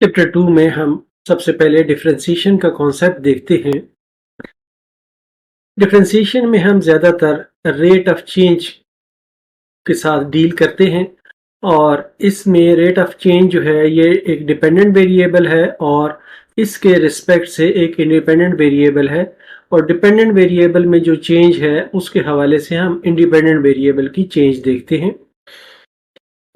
Chapter 2 में हम सबसे पहले डिफरेंशिएशन का कॉन्सेप्ट देखते हैं। डिफरेंशिएशन में हम ज़्यादातर रेट ऑफ चेंज के साथ डील करते हैं और इसमें रेट ऑफ चेंज जो है ये एक डिपेंडेंट वेरिएबल है और इसके रिस्पेक्ट से एक इंडिपेंडेंट वेरिएबल है और डिपेंडेंट वेरिएबल में जो चेंज है उसके हवाले से हम इंडिपेंडेंट वेरिएबल की चेंज देखते हैं।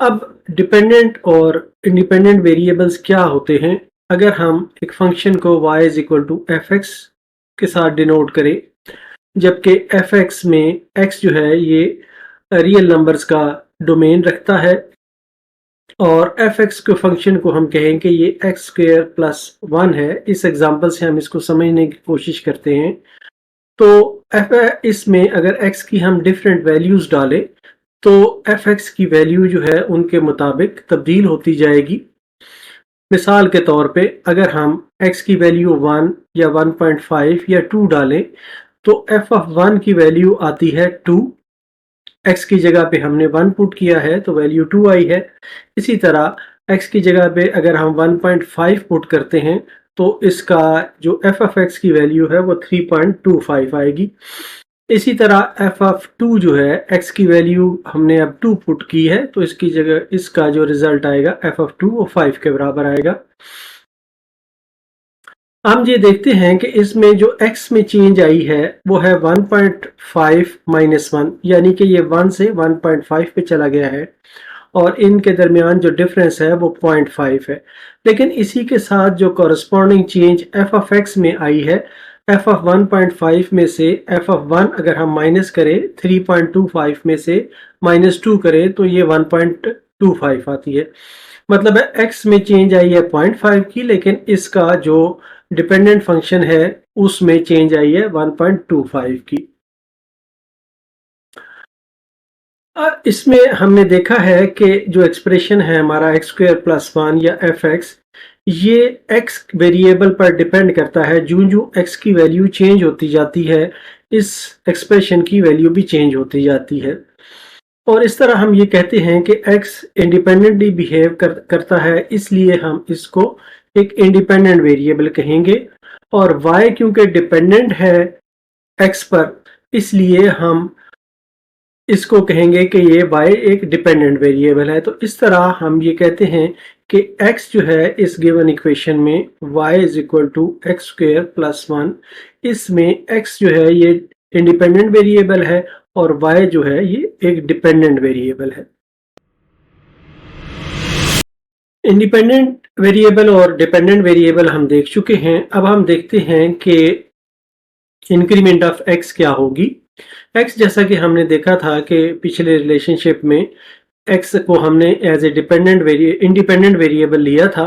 अब डिपेंडेंट और इंडिपेंडेंट वेरिएबल्स क्या होते हैं? अगर हम एक फंक्शन को y is equal to F X के साथ डिनोट करें, जबकि एफ एक्स में x जो है ये रियल नंबर्स का डोमेन रखता है और एफ एक्स के फंक्शन को हम कहेंगे ये एक्स स्क्वेयर प्लस 1 है। इस एग्जांपल से हम इसको समझने की कोशिश करते हैं। तो इसमें अगर x की हम डिफरेंट वैल्यूज डालें तो एफ एक्स की वैल्यू जो है उनके मुताबिक तब्दील होती जाएगी। मिसाल के तौर पे अगर हम x की वैल्यू 1 या 1.5 या 2 डालें तो एफ ऑफ 1 की वैल्यू आती है 2। x की जगह पे हमने 1 पुट किया है तो वैल्यू 2 आई है। इसी तरह x की जगह पे अगर हम 1.5 पुट करते हैं तो इसका जो एफ ऑफ x की वैल्यू है वो 3.25 आएगी। इसी तरह एफ ऑफ 2 जो है x की वैल्यू हमने अब 2 पुट की है तो इसकी जगह इसका जो रिजल्ट आएगा एफ ऑफ 2 वो 5 के बराबर आएगा। हम ये देखते हैं कि इसमें जो x में चेंज आई है वो है 1.5 माइनस 1, यानी कि ये 1 से 1.5 पे चला गया है और इनके दरमियान जो डिफरेंस है वो 0.5 है। लेकिन इसी के साथ जो corresponding change F of x में आई है, एफ ऑफ 1.5 में से एफ ऑफ 1 अगर हम माइनस करें 3.25 में से -2 करें तो ये 1.25 आती है। मतलब है एक्स में चेंज आई है 0.5 की, लेकिन इसका जो डिपेंडेंट फंक्शन है उसमें चेंज आई है 1.25 की। इसमें हमने देखा है कि जो एक्सप्रेशन है हमारा एक्स स्क्वायर प्लस 1 या एफ एक्स, ये एक्स वेरिएबल पर डिपेंड करता है। जो एक्स की वैल्यू चेंज होती जाती है इस एक्सप्रेशन की वैल्यू भी चेंज होती जाती है और इस तरह हम ये कहते हैं कि एक्स इंडिपेंडेंटली बिहेव करता है, इसलिए हम इसको एक इंडिपेंडेंट वेरिएबल कहेंगे। और वाई क्योंकि डिपेंडेंट है एक्स पर, इसलिए हम इसको कहेंगे कि ये y एक डिपेंडेंट वेरिएबल है। तो इस तरह हम ये कहते हैं कि x जो है इस गिवन इक्वेशन में y is equal to X square plus 1, इसमें x जो है ये इंडिपेंडेंट वेरिएबल है और y जो है ये एक डिपेंडेंट वेरिएबल है। इंडिपेंडेंट वेरिएबल और डिपेंडेंट वेरिएबल हम देख चुके हैं। अब हम देखते हैं कि इंक्रीमेंट ऑफ x क्या होगी। x जैसा कि हमने देखा था कि पिछले रिलेशनशिप में x को हमने एज ए इंडिपेंडेंट वेरिएबल लिया था,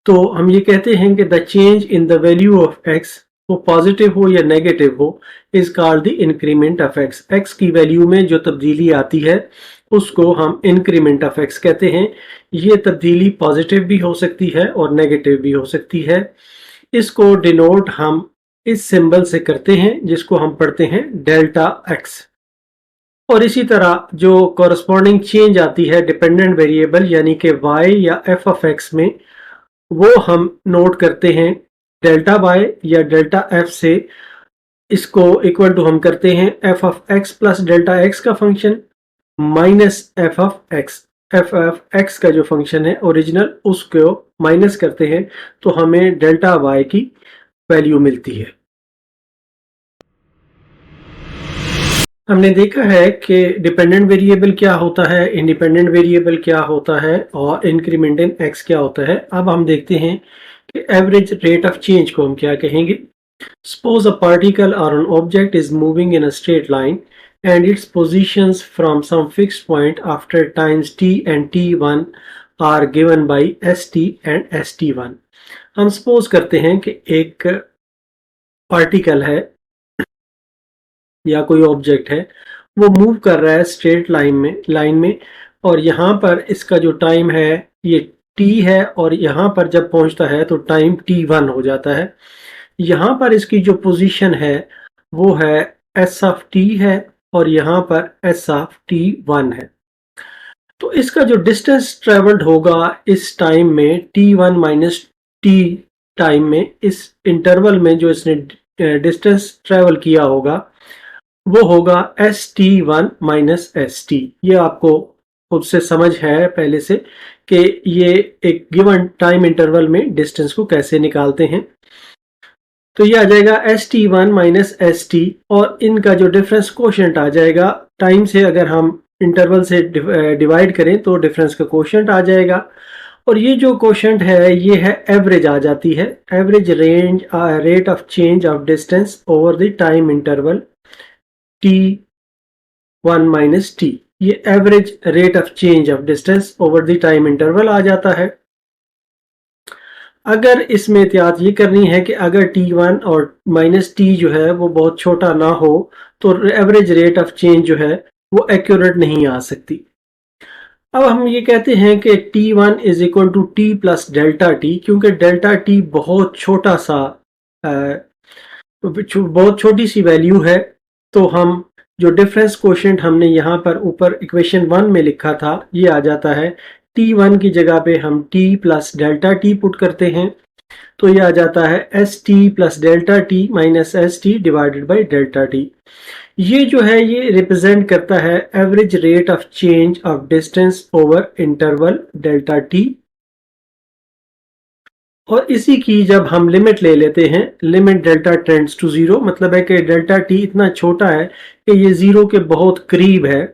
तो हम ये कहते हैं कि the change in the value of x, वो पॉजिटिव हो या नेगेटिव हो, is called the increment of x। x की वैल्यू में जो तब्दीली आती है उसको हम इंक्रीमेंट ऑफ x कहते हैं। ये तब्दीली पॉजिटिव भी हो सकती है और नेगेटिव भी हो सकती है। इसको डिनोट हम इस सिंबल से करते हैं जिसको हम पढ़ते हैं डेल्टा x। और इसी तरह जो कॉरस्पॉन्डिंग चेंज आती है डिपेंडेंट वेरिएबल यानी कि y या f ऑफ x में, वो हम नोट करते हैं डेल्टा y या डेल्टा f से। इसको इक्वल टू हम करते हैं f of x plus delta x का function minus f of x का जो फंक्शन है ओरिजिनल उसको माइनस करते हैं तो हमें डेल्टा y की वैल्यू मिलती है। हमने देखा है कि डिपेंडेंट वेरिएबल क्या होता है, इंडिपेंडेंट वेरिएबल क्या होता है और इंक्रीमेंट इन x क्या होता है। अब हम देखते हैं कि एवरेज रेट ऑफ चेंज को हम क्या कहेंगे। Suppose a particle or an object is moving in a straight line and its positions from some fixed point after times t and t1 are given by st and st1। हम suppose करते हैं कि एक particle है या कोई object है, वो मूव कर रहा है स्ट्रेट लाइन में और यहाँ पर इसका जो टाइम है ये t है और यहाँ पर जब पहुँचता है तो टाइम t1 हो जाता है। यहाँ पर इसकी जो पोजीशन है वो है एस ऑफ टी है और यहाँ पर एस ऑफ टी वन है। तो इसका जो डिस्टेंस ट्रेवल्ड होगा इस टाइम में T one minus T time में, इस इंटरवल में जो इसने डिस्टेंस ट्रेवल किया होगा वो होगा S T one minus S T. ये आपको खुद से समझ है पहले से कि ये एक गिवन टाइम इंटरवल में डिस्टेंस को कैसे निकालते हैं। तो ये आ जाएगा S T one minus S T और इनका जो डिफरेंस कोशेंट आ जाएगा, टाइम से अगर हम इंटरवल से डिवाइड करें तो डिफरेंस का कोशेंट आ जाएगा। और ये जो कोशेंट है ये है एवरेज आ जाती है, average rate of change of distance over the time interval T one minus T. ये average rate of change of distance over the time interval आ जाता है। अगर इसमें एहतियात ये करनी है कि अगर t1 और माइनस टी जो है वो बहुत छोटा ना हो तो एवरेज रेट ऑफ चेंज जो है वो एक्यूरेट नहीं आ सकती। अब हम ये कहते हैं कि t1 is equal to T plus delta T, क्योंकि डेल्टा टी बहुत छोटा सा बहुत छोटी सी वैल्यू है। तो हम जो डिफरेंस कोशेंट हमने यहाँ पर ऊपर इक्वेशन 1 में लिखा था ये आ जाता है, t1 की जगह पे हम t plus delta T put करते हैं तो ये आ जाता है S T plus delta T minus S T divided by delta T. ये जो है ये रिप्रेजेंट करता है average rate of change of distance over interval delta T. और इसी की जब हम लिमिट ले लेते हैं, limit delta tends to zero, मतलब है कि डेल्टा टी इतना छोटा है कि ये जीरो के बहुत करीब है।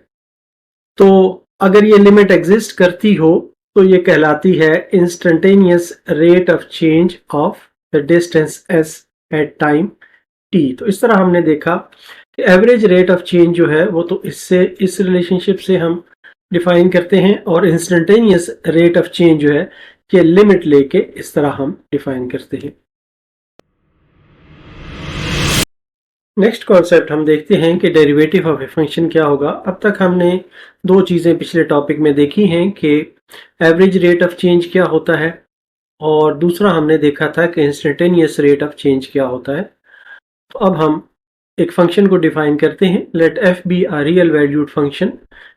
तो अगर ये लिमिट एग्जिस्ट करती हो तो ये कहलाती है instantaneous rate of change of the distance S at time T. तो इस तरह हमने देखा कि एवरेज रेट ऑफ चेंज जो है वो तो इससे इस रिलेशनशिप से हम डिफाइन करते हैं और इंस्टेंटेनियस रेट ऑफ चेंज जो है ये लिमिट लेके इस तरह हम डिफाइन करते हैं। नेक्स्ट कॉन्सेप्ट हम देखते हैं कि डेरिवेटिव ऑफ ए फंक्शन क्या होगा। अब तक हमने दो चीज़ें पिछले टॉपिक में देखी हैं कि एवरेज रेट ऑफ चेंज क्या होता है और दूसरा हमने देखा था कि इंस्टेंटेनियस रेट ऑफ चेंज क्या होता है। तो अब हम एक फंक्शन को डिफाइन करते हैं। Let F be a real valued function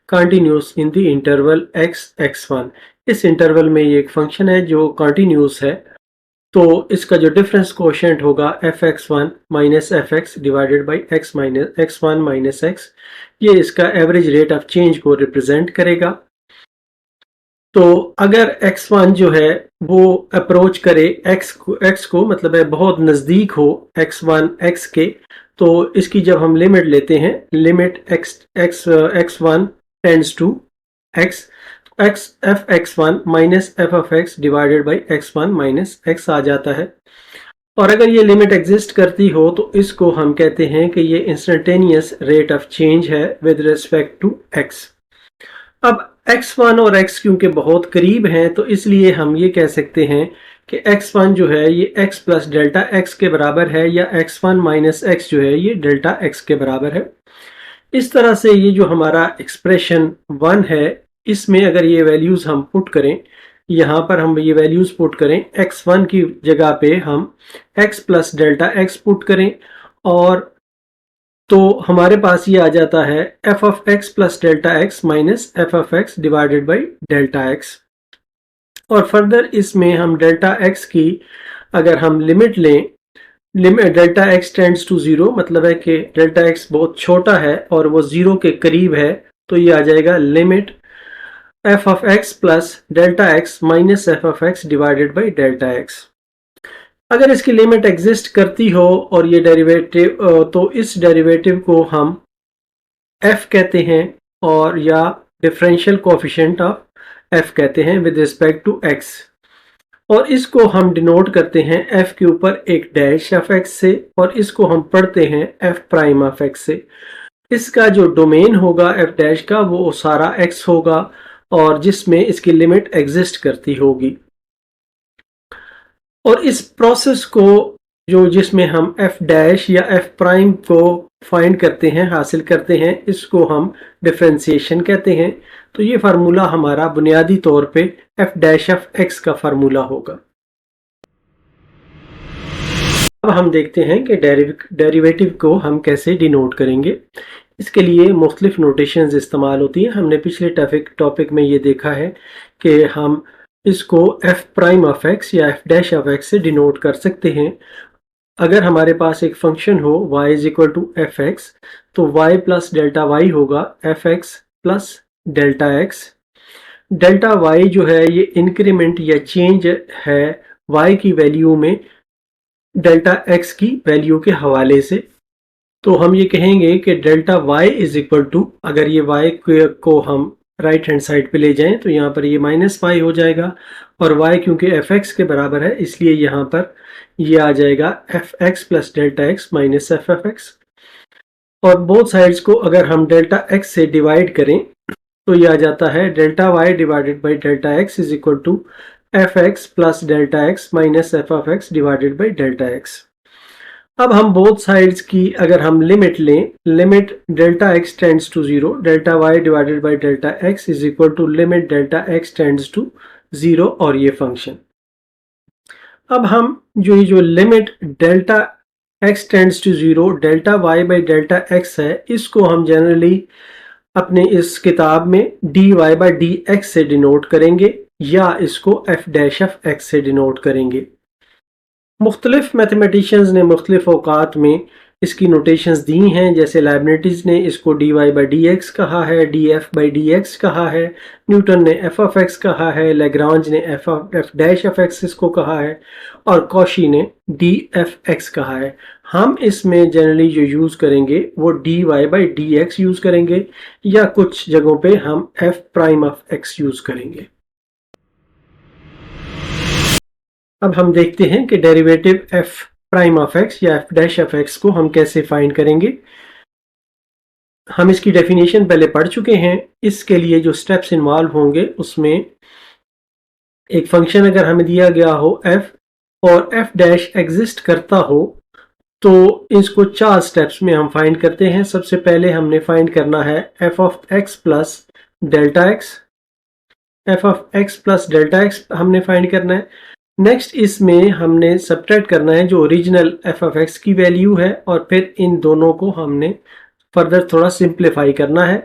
continuous in the interval X X one. इस इंटरवल में ये एक फंक्शन है जो कंटिन्यूस है, तो इसका जो डिफरेंस कोशेंट होगा F X one minus F x divided by x minus x one minus x, ये इसका एवरेज रेट ऑफ चेंज को रिप्रेजेंट करेगा। तो अगर x1 जो है वो अप्रोच करे x को मतलब है बहुत नज़दीक हो x1 x के, तो इसकी जब हम लिमिट लेते हैं, limit x1 tends to x, F X one minus F of X divided by x1 minus X आ जाता है। और अगर ये लिमिट एग्जिस्ट करती हो तो इसको हम कहते हैं कि ये इंस्टेंटेनियस रेट ऑफ चेंज है विद रिस्पेक्ट टू x। अब x1 और x क्योंकि बहुत करीब हैं तो इसलिए हम ये कह सकते हैं कि x1 जो है ये x प्लस डेल्टा x के बराबर है, या x1 माइनस x जो है ये डेल्टा x के बराबर है। इस तरह से ये जो हमारा एक्सप्रेशन 1 है इसमें अगर ये वैल्यूज़ हम पुट करें, यहाँ पर हम ये वैल्यूज़ पुट करें, x1 की जगह पे हम x plus delta x put करें और तो हमारे पास ये आ जाता है F of X plus delta X minus F of X divided by delta X. और फर्दर इसमें हम डेल्टा एक्स की अगर हम लिमिट लें, limit delta X tends to zero, मतलब है कि डेल्टा एक्स बहुत छोटा है और वो जीरो के करीब है, तो ये आ जाएगा limit F of X plus delta X minus F of X divided by delta x. अगर इसकी लिमिट एग्जिस्ट करती हो और ये डेरिवेटिव, तो इस डेरिवेटिव को हम f कहते हैं और या डिफरेंशियल कोएफिशिएंट ऑफ f कहते हैं विद रिस्पेक्ट टू x, और इसको हम डिनोट करते हैं f के ऊपर एक डैश ऑफ x से और इसको हम पढ़ते हैं f प्राइम ऑफ x से। इसका जो डोमेन होगा f डैश का वो सारा x होगा और जिसमें इसकी लिमिट एग्जिस्ट करती होगी। और इस प्रोसेस को जो जिसमें हम f डैश या f प्राइम को फाइंड करते हैं, हासिल करते हैं, इसको हम डिफरेंशिएशन कहते हैं। तो ये फार्मूला हमारा बुनियादी तौर पे f डैश ऑफ x का फार्मूला होगा। अब हम देखते हैं कि डेरिवेटिव को हम कैसे डिनोट करेंगे। इसके लिए मुख्तलिफ नोटेशंस इस्तेमाल होती हैं। हमने पिछले टॉपिक में ये देखा है कि हम इसको एफ प्राइम ऑफ एक्स या एफ डैश ऑफ एक्स से डिनोट कर सकते हैं। अगर हमारे पास एक फंक्शन हो y is equal to F X, तो y प्लस डेल्टा वाई होगा F X plus delta X. Delta Y जो है ये इंक्रीमेंट या चेंज है y की वैल्यू में डेल्टा एक्स की वैल्यू के हवाले से। तो हम ये कहेंगे कि delta y is equal to, अगर ये y को हम राइट हैंड साइड पे ले जाएं तो यहाँ पर ये माइनस वाई हो जाएगा, और y क्योंकि एफ एक्स के बराबर है इसलिए यहाँ पर ये आ जाएगा F X plus delta X minus F F x. और बोथ साइड्स को अगर हम डेल्टा एक्स से डिवाइड करें तो ये आ जाता है delta Y divided by delta x is equal to F X plus delta X minus F of X divided by delta X. अब हम बोथ साइड्स की अगर हम लिमिट लें, limit delta X tends to zero, delta Y divided by delta x is equal to limit delta X tends to zero, और ये function. अब हम जो limit delta X tends to zero delta Y by delta X है, इसको हम generally अपने इस किताब में D Y by D X से डिनोट करेंगे या इसको एफ डैश एफ एक्स से डिनोट करेंगे। मुख्तलिफ मैथमेटिशियंस ने मुख्तलिफ औकात में इसकी नोटेशंस दी हैं, जैसे लाइब्निटीज ने इसको D Y by D X कहा है, D F by D X कहा है, न्यूटन ने एफ ऑफ एक्स कहा है, लेग्रांज ने एफ डैश एफ एक्स इसको कहा है, और कॉशी ने डी एफ एक्स कहा है। हम इसमें जनरली जो यूज़ करेंगे वो D Y by D X use करेंगे, या कुछ जगहों पे हम F prime of X use करेंगे। अब हम देखते हैं कि derivative F prime of X या एफ डैश ऑफ एक्स को हम कैसे फाइंड करेंगे। हम इसकी डेफिनेशन पहले पढ़ चुके हैं। इसके लिए जो स्टेप्स इन्वॉल्व होंगे उसमें एक फंक्शन अगर हमें दिया गया हो एफ और एफ डैश एग्जिस्ट करता हो तो इसको 4 स्टेप्स में हम फाइंड करते हैं। सबसे पहले हमने फाइंड करना है F of X plus delta x, F of X plus delta x हमने फाइंड करना है। नेक्स्ट इसमें हमने सब्ट्रैक्ट करना है जो ओरिजिनल एफ ऑफ एक्स की वैल्यू है, और फिर इन दोनों को हमने फर्दर थोड़ा सिंप्लीफाई करना है।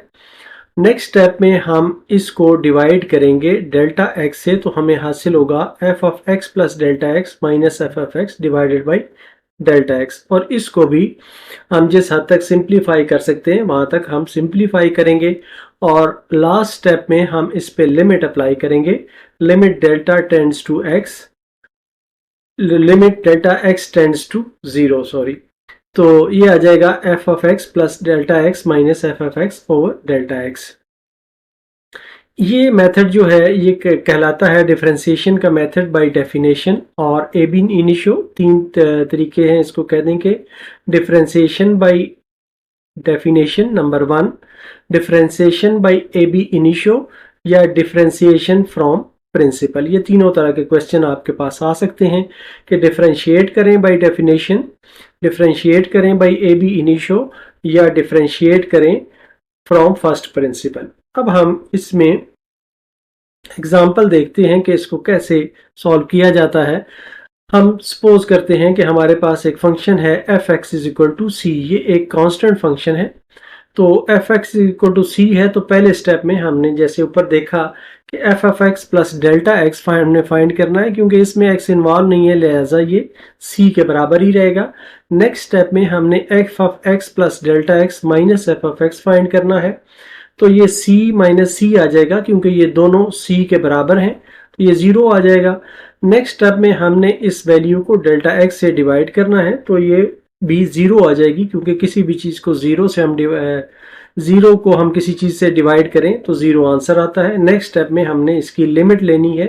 नेक्स्ट स्टेप में हम इसको डिवाइड करेंगे डेल्टा एक्स से, तो हमें हासिल होगा F of X plus delta X minus F of X divided by delta X, और इसको भी हम जिस हद तक सिंप्लीफाई कर सकते हैं वहां तक हम सिंप्लीफाई करेंगे। और लास्ट स्टेप में हम इस पे लिमिट अप्लाई करेंगे, limit delta tends to X, limit delta X tends to zero, sorry, तो ये आ जाएगा F of X plus delta X minus F of X over delta X. ये मेथड जो है ये कहलाता है डिफरेंशिएशन का मेथड बाय डेफिनेशन, और ए बी इनिशियो 3 तरीके हैं इसको कह देंगे। Differentiation by definition number 1, differentiation by ab initio, या डिफरेंशिएशन फ्रॉम प्रिंसिपल। ये तीनों तरह के क्वेश्चन आपके पास आ सकते हैं कि डिफरेंशिएट करें बाय डेफिनेशन, डिफरेंशिएट करें बाय ए बी इनिशियो, या डिफरेंशिएट करें फ्रॉम फर्स्ट प्रिंसिपल। अब हम इसमें एग्जाम्पल देखते हैं कि इसको कैसे सॉल्व किया जाता है। हम सपोज करते हैं कि हमारे पास एक फंक्शन है F X is equal to C, ये एक कांस्टेंट फंक्शन है। तो F X equal to C है, तो पहले स्टेप में हमने जैसे ऊपर देखा कि F of X plus delta x हमने फाइंड करना है, क्योंकि इसमें एक्स इन्वॉल्व नहीं है लिहाजा ये सी के बराबर ही रहेगा। नेक्स्ट स्टेप में हमने F of X plus delta X minus F of x find करना है, तो ये सी माइनस सी आ जाएगा क्योंकि ये दोनों सी के बराबर हैं, तो ये जीरो आ जाएगा। नेक्स्ट स्टेप में हमने इस वैल्यू को डेल्टा एक्स से डिवाइड करना है, तो ये भी जीरो आ जाएगी क्योंकि किसी भी चीज़ को जीरो से हम जीरो को हम किसी चीज़ से डिवाइड करें तो जीरो आंसर आता है। नेक्स्ट स्टेप में हमने इसकी लिमिट लेनी है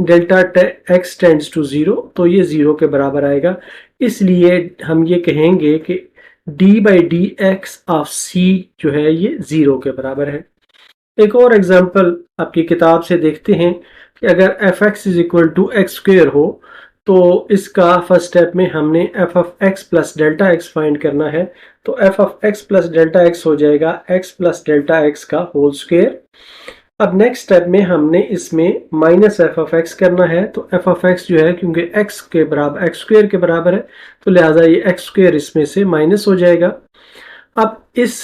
delta X tends to zero, तो ये जीरो के बराबर आएगा। इसलिए हम ये कहेंगे कि D by D X of C जो है ये जीरो के बराबर है। एक और एग्जांपल आपकी किताब से देखते हैं कि अगर F X is equal to X square हो, तो इसका फर्स्ट स्टेप में हमने F of X plus delta X find करना है, तो F of X plus delta X हो जाएगा एक्स प्लस डेल्टा एक्स का होल स्क्वेयर। अब नेक्स्ट स्टेप में हमने इसमें माइनस एफ ऑफ एक्स करना है। तो एफ ऑफ एक्स जो है क्योंकि एक्स के बराबर एक्स स्क्वेयर के बराबर है तो लिहाजा ये एक्स स्क्वेयर इसमें से माइनस हो जाएगा। अब इस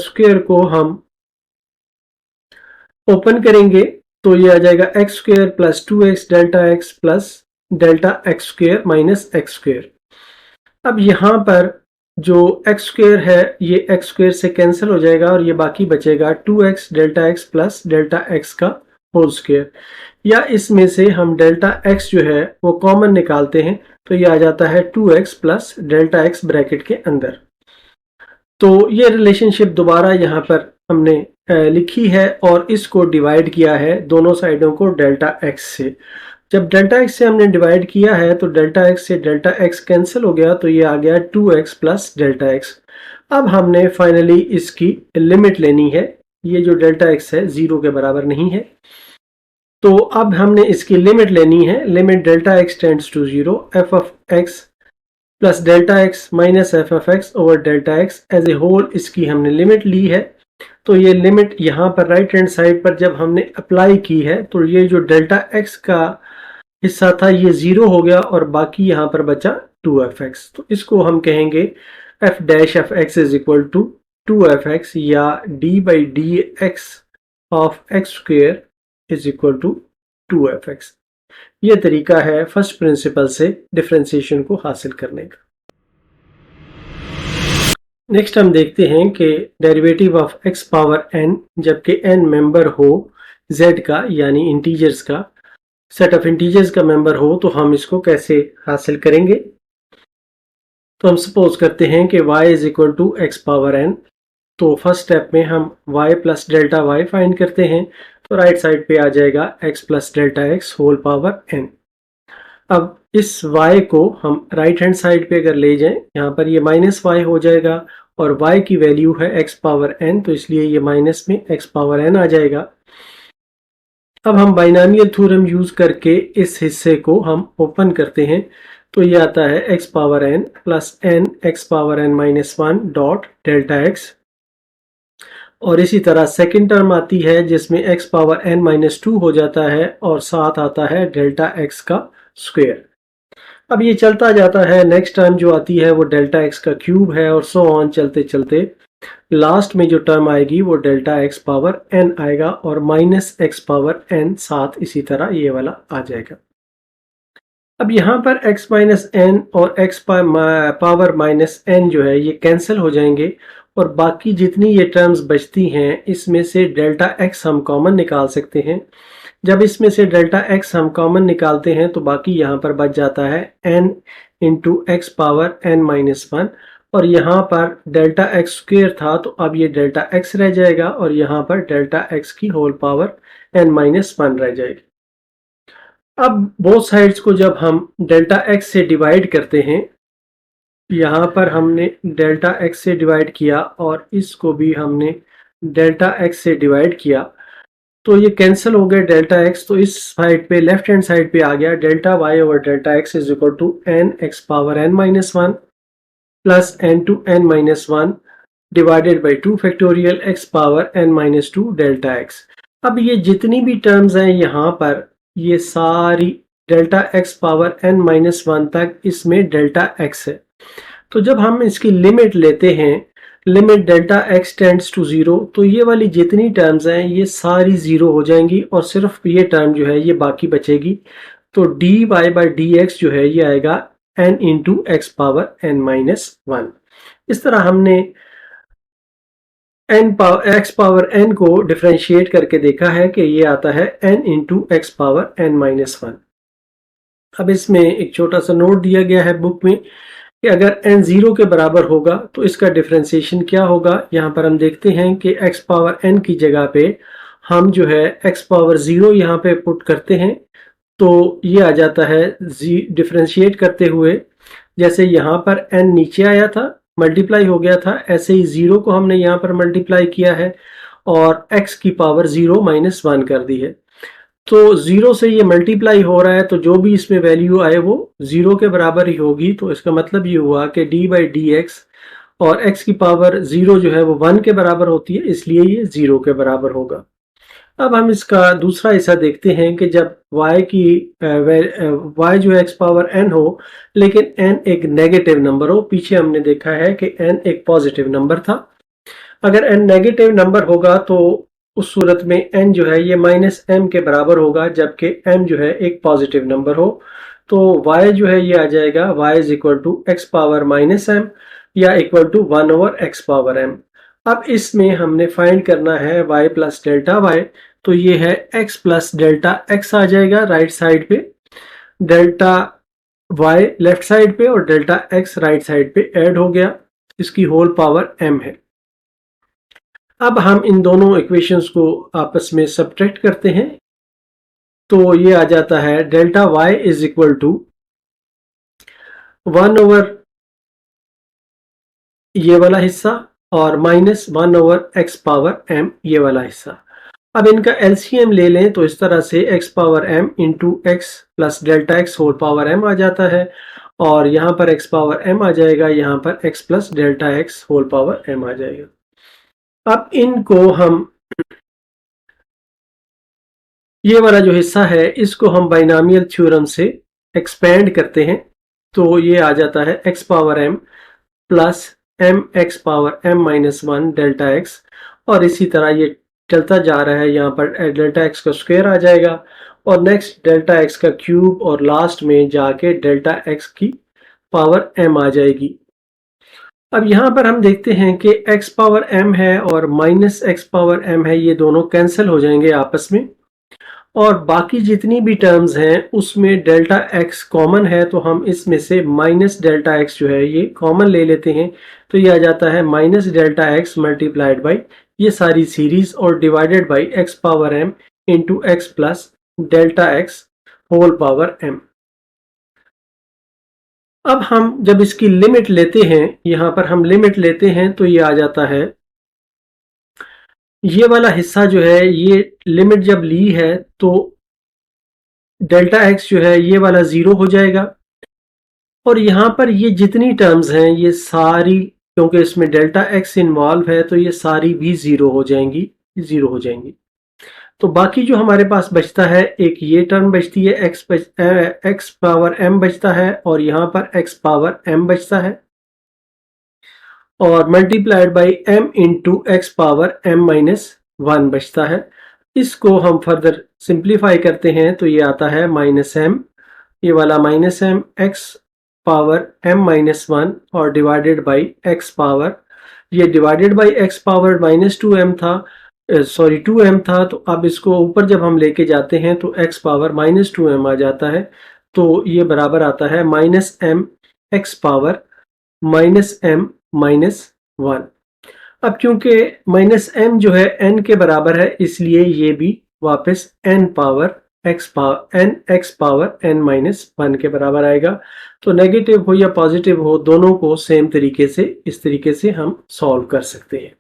स्क्वेयर को हम ओपन करेंगे तो ये आ जाएगा x square plus 2x delta x plus delta x square minus x square. अब यहाँ पर जो एक्स स्क्वेयर है ये एक्स स्क्वेयर से कैंसिल हो जाएगा और ये बाकी बचेगा 2x delta x plus delta X का होल स्क्वेयर, या इसमें से हम डेल्टा एक्स जो है वो कॉमन निकालते हैं तो ये आ जाता है 2x plus delta x bracket के अंदर। तो ये रिलेशनशिप दोबारा यहाँ पर हमने लिखी है और इसको डिवाइड किया है दोनों साइडों को डेल्टा एक्स से। जब डेल्टा एक्स से हमने डिवाइड किया है तो डेल्टा एक्स से डेल्टा एक्स कैंसिल हो गया तो ये आ गया 2x प्लस डेल्टा एक्स। अब हमने फाइनली इसकी लिमिट लेनी है। ये जो डेल्टा एक्स है 0 के बराबर नहीं है तो अब हमने इसकी लिमिट लेनी है। Limit delta X tends to 0 F of X plus delta X minus F of X over delta X as a whole, इसकी हमने लिमिट ली है। तो ये लिमिट यहाँ पर राइट हैंड साइड पर जब हमने अप्लाई की है तो ये जो डेल्टा एक्स का हिस्सा था ये 0 हो गया और बाकी यहाँ पर बचा 2f(x). तो इसको हम कहेंगे f dash of x is equal to 2f(x) या d by D X of X square is equal to 2f(x). ये तरीका है फर्स्ट प्रिंसिपल से डिफरेंशिएशन को हासिल करने का। नेक्स्ट हम देखते हैं कि derivative of x power n जबकि n मेंबर हो z का यानी इंटीजर्स का सेट ऑफ इंटीजर्स का मेंबर हो तो हम इसको कैसे हासिल करेंगे। तो हम सपोज करते हैं कि y is equal to x power n। तो फर्स्ट स्टेप में हम y plus delta y find करते हैं तो राइट साइड पे आ जाएगा x plus delta x whole power n। अब इस y को हम राइट हैंड साइड पे अगर ले जाएं यहाँ पर ये माइनस y हो जाएगा और y की वैल्यू है x पावर n तो इसलिए ये माइनस में x पावर n आ जाएगा। अब हम बाइनोमियल थ्योरम यूज करके इस हिस्से को हम ओपन करते हैं तो ये आता है x power n plus n x power n minus 1 dot delta x, और इसी तरह सेकेंड टर्म आती है जिसमें x पावर n माइनस 2 हो जाता है और साथ आता है डेल्टा x का स्क्वायर। अब ये चलता जाता है, नेक्स्ट टर्म जो आती है वो डेल्टा x का क्यूब है और सो ऑन चलते चलते लास्ट में जो टर्म आएगी वो डेल्टा x पावर n आएगा और माइनस x पावर n साथ इसी तरह ये वाला आ जाएगा। अब यहाँ पर x माइनस n और x पावर माइनस n जो है ये कैंसिल हो जाएंगे और बाकी जितनी ये टर्म्स बचती हैं इसमें से डेल्टा x हम कॉमन निकाल सकते हैं। जब इसमें से डेल्टा x हम कॉमन निकालते हैं तो बाकी यहाँ पर बच जाता है n into x power n minus 1 और यहाँ पर डेल्टा एक्स स्क्वेयर था तो अब ये डेल्टा एक्स रह जाएगा और यहाँ पर डेल्टा एक्स की होल पावर n माइनस 1 रह जाएगी। अब बोथ साइड्स को जब हम डेल्टा एक्स से डिवाइड करते हैं, यहाँ पर हमने डेल्टा एक्स से डिवाइड किया और इसको भी हमने डेल्टा एक्स से डिवाइड किया तो ये कैंसिल हो गए डेल्टा एक्स। तो इस साइड पे लेफ्ट हैंड साइड पे आ गया delta y over delta x is equal to n x power n minus 1 plus n to n minus 1 divided by 2 factorial x power n minus 2 delta x। अब ये जितनी भी terms हैं यहाँ पर ये सारी delta x power n minus 1 तक इसमें डेल्टा x है। तो जब हम इसकी लिमिट लेते हैं, limit delta x tends to 0, तो ये वाली जितनी टर्म्स हैं ये सारी 0 हो जाएंगी और सिर्फ ये टर्म जो है ये बाकी बचेगी। तो dy बाई dx जो है ये आएगा n into x power n minus 1। इस तरह हमने एक्स पावर n को डिफरेंशिएट करके देखा है कि ये आता है n into x power n minus 1। अब इसमें एक छोटा सा नोट दिया गया है बुक में कि अगर n 0 के बराबर होगा तो इसका डिफरेंशिएशन क्या होगा। यहाँ पर हम देखते हैं कि x पावर n की जगह पे हम जो है x पावर 0 यहाँ पे पुट करते हैं तो ये आ जाता है डिफरेंशिएट करते हुए जैसे यहाँ पर n नीचे आया था मल्टीप्लाई हो गया था, ऐसे ही 0 को हमने यहाँ पर मल्टीप्लाई किया है और x की पावर 0 माइनस 1 कर दी है। तो 0 से ये मल्टीप्लाई हो रहा है तो जो भी इसमें वैल्यू आए वो 0 के बराबर ही होगी। तो इसका मतलब ये हुआ कि डी बाई डी एक्स और x की पावर 0 जो है वो 1 के बराबर होती है, इसलिए ये 0 के बराबर होगा। अब हम इसका दूसरा हिस्सा देखते हैं कि जब y की y जो है x पावर n हो, लेकिन n एक नेगेटिव नंबर हो। पीछे हमने देखा है कि n एक पॉजिटिव नंबर था। अगर n नेगेटिव नंबर होगा तो उस सूरत में n जो है ये माइनस m के बराबर होगा, जबकि m जो है एक पॉजिटिव नंबर हो। तो y जो है ये आ जाएगा y is equal to x power minus m या equal to 1 over x power m। अब इसमें हमने फाइंड करना है y प्लस डेल्टा y, तो ये है x प्लस डेल्टा x आ जाएगा राइट साइड पे, डेल्टा y लेफ्ट साइड पे और डेल्टा x राइट साइड पे ऐड हो गया, इसकी होल पावर m है। अब हम इन दोनों इक्वेशंस को आपस में सब्ट्रैक्ट करते हैं, तो ये आ जाता है delta y is equal to 1 over ये वाला हिस्सा और minus 1 over x power m ये वाला हिस्सा। अब इनका एलसीएम ले लें तो इस तरह से x power m into x plus delta x whole power m आ जाता है, और यहाँ पर x पावर m आ जाएगा, यहाँ पर x plus delta x whole power m आ जाएगा। अब इनको हम ये वाला जो हिस्सा है इसको हम बाइनोमियल थ्योरम से एक्सपेंड करते हैं, तो ये आ जाता है x power m plus m x power m minus 1 delta x, और इसी तरह ये चलता जा रहा है। यहाँ पर डेल्टा x का स्क्वायर आ जाएगा और नेक्स्ट डेल्टा x का क्यूब और लास्ट में जाके डेल्टा x की पावर m आ जाएगी। अब यहाँ पर हम देखते हैं कि x पावर m है और माइनस x पावर m है, ये दोनों कैंसिल हो जाएंगे आपस में, और बाकी जितनी भी टर्म्स हैं उसमें डेल्टा x कॉमन है, तो हम इसमें से माइनस डेल्टा x जो है ये कॉमन ले लेते हैं, तो ये आ जाता है minus delta x multiplied by ये सारी सीरीज और divided by x power m into x plus delta x whole power m। अब हम जब इसकी लिमिट लेते हैं, यहाँ पर हम लिमिट लेते हैं, तो ये आ जाता है ये वाला हिस्सा जो है ये लिमिट जब ली है तो डेल्टा एक्स जो है ये वाला 0 हो जाएगा, और यहाँ पर ये जितनी टर्म्स हैं ये सारी, क्योंकि इसमें डेल्टा एक्स इन्वॉल्व है तो ये सारी भी 0 हो जाएंगी, 0 हो जाएंगी। तो बाकी जो हमारे पास बचता है, एक ये टर्म बचती है एक्स पावर m बचता है, और यहाँ पर x पावर m बचता है, और multiplied by m into x power m minus 1 बचता है। इसको हम फर्दर सिंप्लीफाई करते हैं तो ये आता है माइनस m, ये वाला minus m x power m minus 1 और डिवाइडेड बाई x पावर, ये divided by x power minus 2m था, सॉरी 2m था, तो अब इसको ऊपर जब हम लेके जाते हैं तो x पावर माइनस 2m आ जाता है, तो ये बराबर आता है minus m x power minus m minus 1। अब क्योंकि माइनस m जो है n के बराबर है, इसलिए ये भी वापस n power x power n minus 1 के बराबर आएगा। तो नेगेटिव हो या पॉजिटिव हो, दोनों को सेम तरीके से इस तरीके से हम सॉल्व कर सकते हैं।